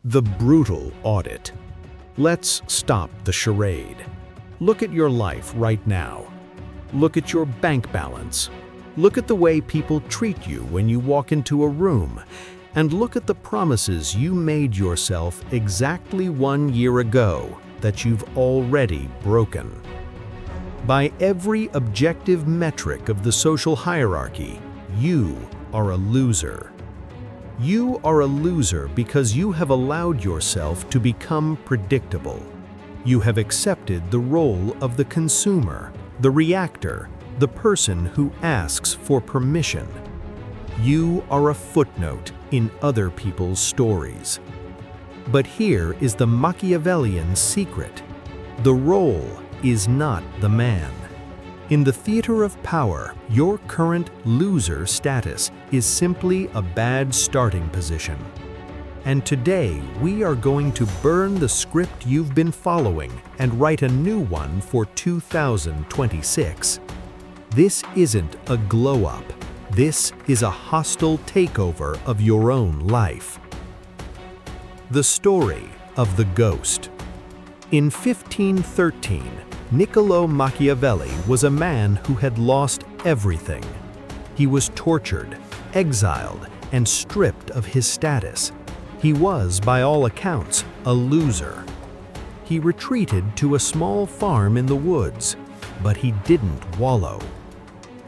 The brutal audit. Let's stop the charade. Look at your life right now. Look at your bank balance. Look at the way people treat you when you walk into a room. And look at the promises you made yourself exactly 1 year ago that you've already broken. By every objective metric of the social hierarchy, you are a loser. You are a loser because you have allowed yourself to become predictable. You have accepted the role of the consumer, the reactor, the person who asks for permission. You are a footnote in other people's stories. But here is the Machiavellian secret. The role is not the man. In the theater of power, your current loser status is simply a bad starting position. And today, we are going to burn the script you've been following and write a new one for 2026. This isn't a glow-up. This is a hostile takeover of your own life. The story of the ghost. In 1513, Niccolo Machiavelli was a man who had lost everything. He was tortured, exiled, and stripped of his status. He was, by all accounts, a loser. He retreated to a small farm in the woods, but he didn't wallow.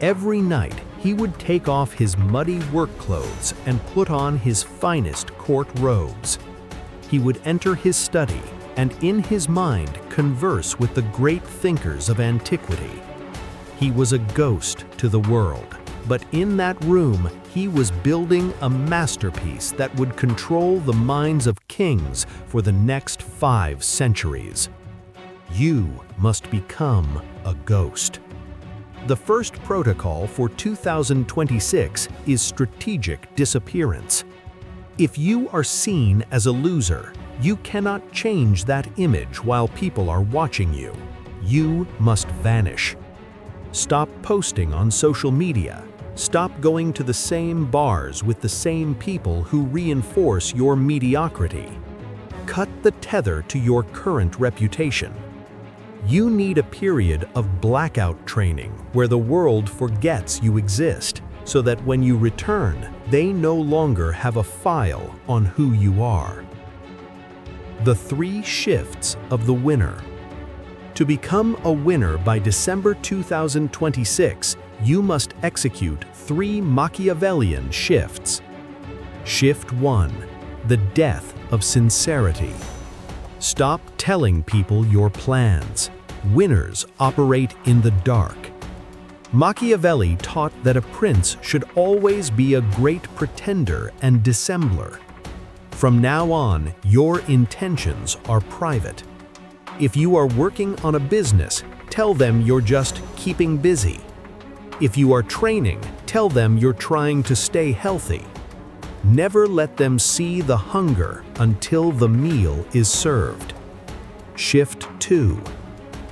Every night, he would take off his muddy work clothes and put on his finest court robes. He would enter his study and in his mind converse with the great thinkers of antiquity. He was a ghost to the world, but in that room he was building a masterpiece that would control the minds of kings for the next 5 centuries. You must become a ghost. The first protocol for 2026 is strategic disappearance. If you are seen as a loser, you cannot change that image while people are watching you. You must vanish. Stop posting on social media. Stop going to the same bars with the same people who reinforce your mediocrity. Cut the tether to your current reputation. You need a period of blackout training where the world forgets you exist, so that when you return, they no longer have a file on who you are. The 3 shifts of the winner. To become a winner by December 2026, you must execute 3 Machiavellian shifts. Shift 1. The death of sincerity. Stop telling people your plans. Winners operate in the dark. Machiavelli taught that a prince should always be a great pretender and dissembler. From now on, your intentions are private. If you are working on a business, tell them you're just keeping busy. If you are training, tell them you're trying to stay healthy. Never let them see the hunger until the meal is served. Shift 2.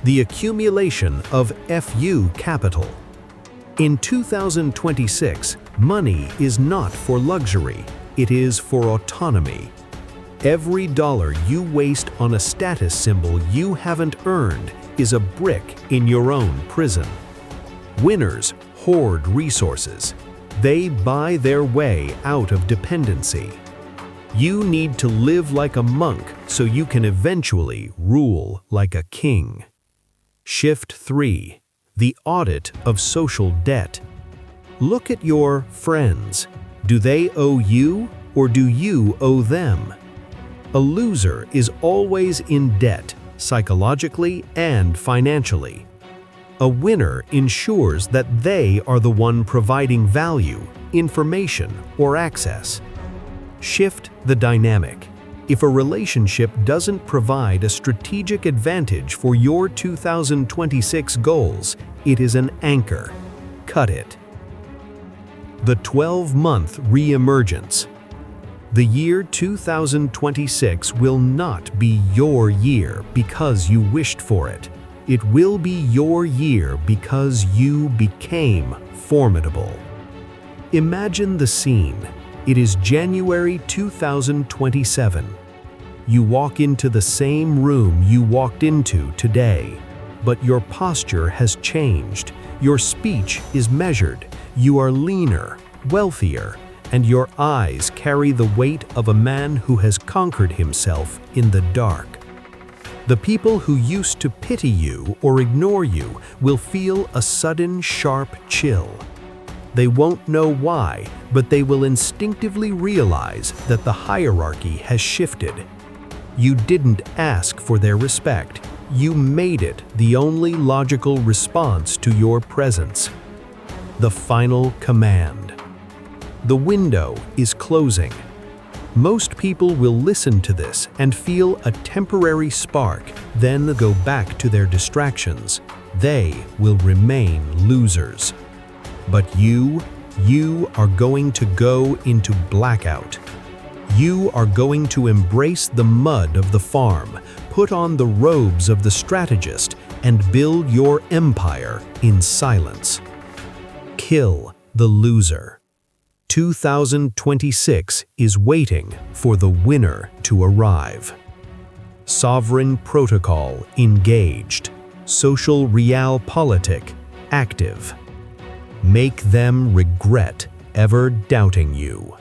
The accumulation of FU capital. In 2026, money is not for luxury, it is for autonomy. Every dollar you waste on a status symbol you haven't earned is a brick in your own prison. Winners hoard resources. They buy their way out of dependency. You need to live like a monk so you can eventually rule like a king. Shift 3. The audit of social debt. Look at your friends. Do they owe you or do you owe them? A loser is always in debt, psychologically and financially. A winner ensures that they are the one providing value, information, or access. Shift the dynamic. If a relationship doesn't provide a strategic advantage for your 2026 goals, it is an anchor. Cut it. The 12-month re-emergence. The year 2026 will not be your year because you wished for it. It will be your year because you became formidable. Imagine the scene. It is January 2027. You walk into the same room you walked into today, but your posture has changed. Your speech is measured. You are leaner, wealthier, and your eyes carry the weight of a man who has conquered himself in the dark. The people who used to pity you or ignore you will feel a sudden, sharp chill. They won't know why, but they will instinctively realize that the hierarchy has shifted. You didn't ask for their respect. You made it the only logical response to your presence. The final command. The window is closing. Most people will listen to this and feel a temporary spark, then go back to their distractions. They will remain losers. But you are going to go into blackout. You are going to embrace the mud of the farm, put on the robes of the strategist, and build your empire in silence. Kill the loser. 2026 is waiting for the winner to arrive. Sovereign protocol engaged. Social realpolitik active. Make them regret ever doubting you.